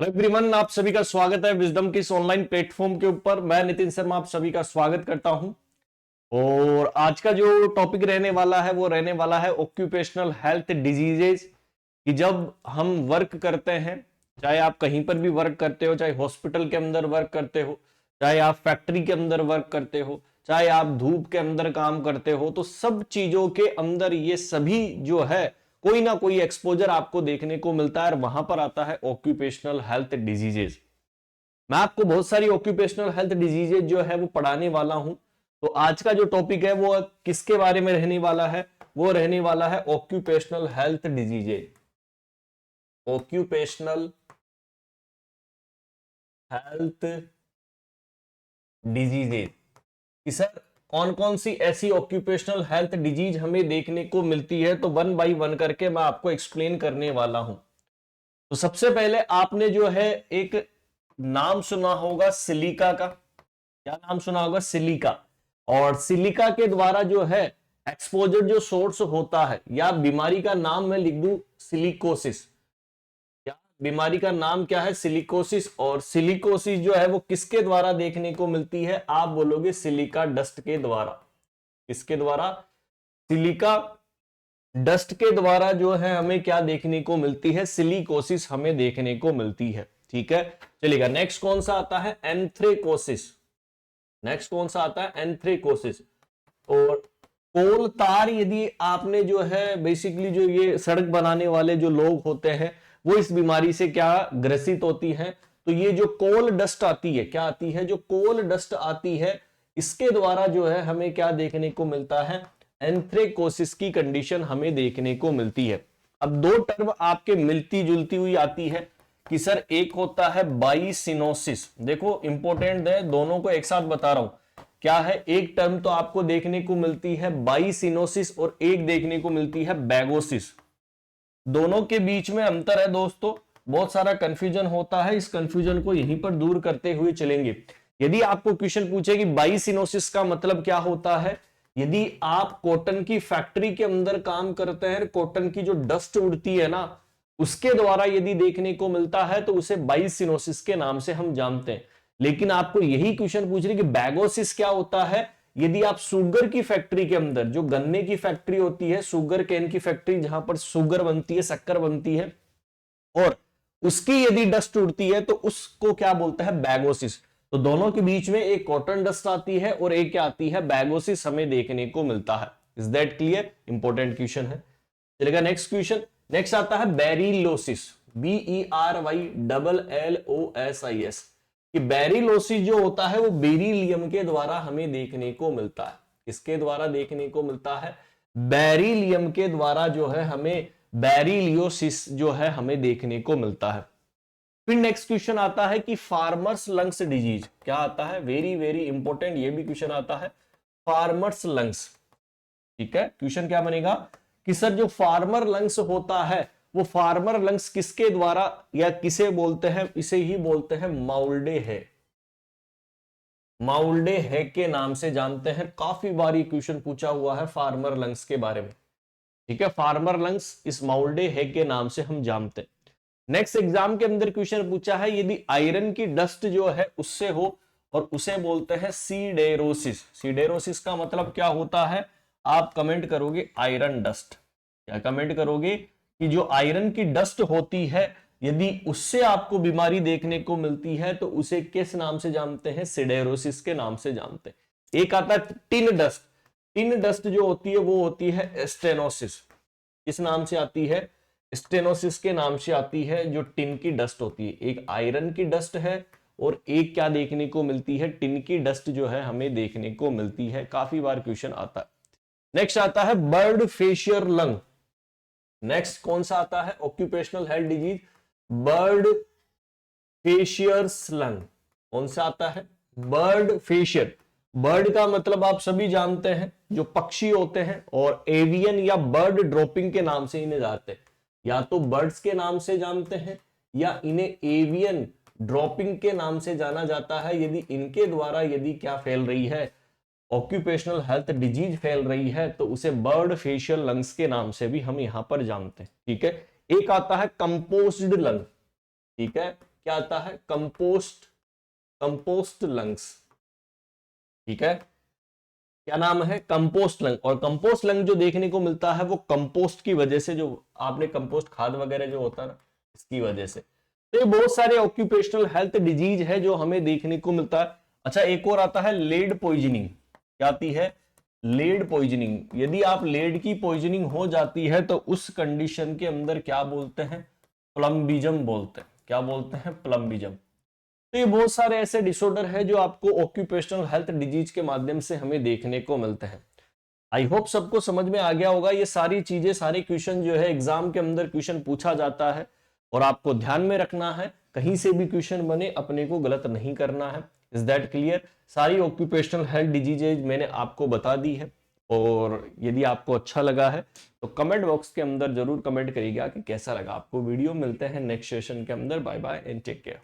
Hello everyone, आप सभी का स्वागत है विजडम के इस ऑनलाइन प्लेटफॉर्म के ऊपर। मैं नितिन शर्मा आप सभी का स्वागत करता हूं। और आज का जो टॉपिक रहने वाला है वो रहने वाला है ऑक्यूपेशनल हेल्थ डिजीजेज। कि जब हम वर्क करते हैं, चाहे आप कहीं पर भी वर्क करते हो, चाहे हॉस्पिटल के अंदर वर्क करते हो, चाहे आप फैक्ट्री के अंदर वर्क करते हो, चाहे आप धूप के अंदर काम करते हो, तो सब चीजों के अंदर ये सभी जो है कोई ना कोई एक्सपोजर आपको देखने को मिलता है और वहां पर आता है ऑक्यूपेशनल हेल्थ डिजीजेज। मैं आपको बहुत सारी ऑक्यूपेशनल हेल्थ डिजीजेज जो है वो पढ़ाने वाला हूं। तो आज का जो टॉपिक है वो किसके बारे में रहने वाला है? वो रहने वाला है occupational health diseases. Occupational health diseases कि सर कौन कौन सी ऐसी ऑक्यूपेशनल हेल्थ डिजीज हमें देखने को मिलती है, तो वन बाय वन करके मैं आपको एक्सप्लेन करने वाला हूं। तो सबसे पहले आपने जो है एक नाम सुना होगा सिलिका का। क्या नाम सुना होगा? सिलिका। और सिलिका के द्वारा जो है एक्सपोजर जो सोर्स होता है, या बीमारी का नाम मैं लिख दूं सिलिकोसिस। क्या बीमारी का नाम क्या है? सिलिकोसिस। और सिलिकोसिस जो है वो किसके द्वारा देखने को मिलती है? आप बोलोगे सिलिका डस्ट के द्वारा। किसके द्वारा? सिलिका डस्ट के द्वारा जो है हमें क्या देखने को मिलती है? सिलिकोसिस हमें देखने को मिलती है। ठीक है, चलिएगा। नेक्स्ट कौन सा आता है? एंथ्रेकोसिस। नेक्स्ट कौन सा आता है? एंथ्रेकोसिस। और कोल तार, यदि आपने जो है बेसिकली जो ये सड़क बनाने वाले जो लोग होते हैं वो इस बीमारी से क्या ग्रसित होती हैं, तो ये जो कोल डस्ट आती है, क्या आती है? जो कोल डस्ट आती है, इसके द्वारा जो है हमें क्या देखने को मिलता है? एंथ्रेकोसिस की कंडीशन हमें देखने को मिलती है। अब दो टर्म आपके मिलती जुलती हुई आती है कि सर एक होता है बाइसिनोसिस। देखो इंपॉर्टेंट है, दोनों को एक साथ बता रहा हूं। क्या है? एक टर्म तो आपको देखने को मिलती है बाइसिनोसिस और एक देखने को मिलती है बैगोसिस। दोनों के बीच में अंतर है दोस्तों, बहुत सारा कंफ्यूजन होता है। इस कंफ्यूजन को यहीं पर दूर करते हुए चलेंगे। यदि आपको क्वेश्चन पूछे कि बाइसिनोसिस का मतलब क्या होता है, यदि आप कॉटन की फैक्ट्री के अंदर काम करते हैं, कॉटन की जो डस्ट उड़ती है ना, उसके द्वारा यदि देखने को मिलता है तो उसे बाइसिनोसिस के नाम से हम जानते हैं। लेकिन आपको यही क्वेश्चन पूछ रहे कि बैगोसिस क्या होता है, यदि आप शुगर की फैक्ट्री के अंदर, जो गन्ने की फैक्ट्री होती है, शुगर केन की फैक्ट्री जहां पर शुगर बनती है, शक्कर बनती है, और उसकी यदि डस्ट उड़ती है तो उसको क्या बोलते हैं? बैगोसिस। तो दोनों के बीच में एक कॉटन डस्ट आती है और एक क्या आती है? बैगोसिस हमें देखने को मिलता है। Is that clear? Important question है। चलेगा नेक्स्ट क्वेश्चन। नेक्स्ट आता है बेरिलोसिस। BERYLLOSIS। कि बेरिलोसिस जो होता है वो बेरिलियम के द्वारा हमें देखने को मिलता है। किसके द्वारा देखने को मिलता है? बेरिलियम के द्वारा जो है हमें बेरिलियोसिस जो है हमें देखने को मिलता है। फिर नेक्स्ट क्वेश्चन आता है कि फार्मर्स लंग्स डिजीज। क्या आता है? वेरी वेरी इंपॉर्टेंट ये भी क्वेश्चन आता है, फार्मर्स लंग्स। ठीक है, क्वेश्चन क्या बनेगा कि सर जो फार्मर लंग्स होता है वो फार्मर लंग्स किसके द्वारा या किसे बोलते हैं? इसे ही बोलते हैं माउल्डे है। माउल्डे है के नाम से जानते हैं। काफी बार ये क्वेश्चन पूछा हुआ है फार्मर लंग्स के बारे में। ठीक है, फार्मर लंग्स इस माउल्डे है के नाम से हम जानते हैं। नेक्स्ट एग्जाम के अंदर क्वेश्चन पूछा है, यदि आयरन की डस्ट जो है उससे हो, और उसे बोलते हैं सीडेरोसिस। सीडेरोसिस का मतलब क्या होता है? आप कमेंट करोगे आयरन डस्ट। क्या कमेंट करोगे? कि जो आयरन की डस्ट होती है, यदि उससे आपको बीमारी देखने को मिलती है तो उसे किस नाम से जानते हैं? सिडेरोसिस के नाम से जानते हैं। एक आता है टिन डस्ट। टिन डस्ट जो होती है वो होती है स्टेनोसिस। किस नाम से आती है? स्टेनोसिस के नाम से आती है। जो टिन की डस्ट होती है, एक आयरन की डस्ट है और एक क्या देखने को मिलती है? टिन की डस्ट जो है हमें देखने को मिलती है। काफी बार क्वेश्चन आता है। नेक्स्ट आता है बर्ड फेशियर लंग। नेक्स्ट कौन सा आता है? Occupational health disease bird fanciers lung. कौन सा आता है? बर्ड फेशियर। बर्ड का मतलब आप सभी जानते हैं, जो पक्षी होते हैं, और एवियन या बर्ड ड्रॉपिंग के नाम से इन्हें जानते हैं। या तो बर्ड्स के नाम से जानते हैं या इन्हें एवियन ड्रॉपिंग के नाम से जाना जाता है। यदि इनके द्वारा यदि क्या फैल रही है? ऑक्यूपेशनल हेल्थ डिजीज फैल रही है तो उसे बर्ड फेशियल लंग्स के नाम से भी हम यहां पर जानते हैं। ठीक है, एक आता है कंपोज्ड लंग। ठीक है, क्या आता है, कंपोस्ट लंग्स। ठीक है, क्या नाम है, कंपोस्ट लंग। और कंपोस्ट लंग जो देखने को मिलता है वो कंपोस्ट की वजह से, जो आपने कंपोस्ट खाद वगैरह जो होता है ना, इसकी वजह से। तो ये बहुत सारे ऑक्यूपेशनल हेल्थ डिजीज है जो हमें देखने को मिलता है। अच्छा, एक और आता है लेड पॉइजनिंग। क्या आती है, लेड पॉइजनिंग। यदि आप लेड की पॉइजनिंग हो जाती है तो उस कंडीशन के अंदर क्या बोलते हैं, प्लम्बिज्म बोलते हैं। क्या बोलते हैं, प्लम्बिज्म। तो ये बहुत सारे ऐसे डिसऑर्डर है जो आपको ऑक्यूपेशनल हेल्थ डिजीज के माध्यम से हमें देखने को मिलते हैं। आई होप सबको समझ में आ गया होगा। ये सारी चीजें, सारे क्वेश्चन जो है एग्जाम के अंदर क्वेश्चन पूछा जाता है और आपको ध्यान में रखना है, कहीं से भी क्वेश्चन बने अपने को गलत नहीं करना है। Is that clear? सारी ऑक्यूपेशनल हेल्थ डिजीजेज मैंने आपको बता दी है। और यदि आपको अच्छा लगा है तो कमेंट बॉक्स के अंदर जरूर कमेंट करिएगा कि कैसा लगा आपको वीडियो। मिलते हैं नेक्स्ट सेशन के अंदर। Bye bye and take care.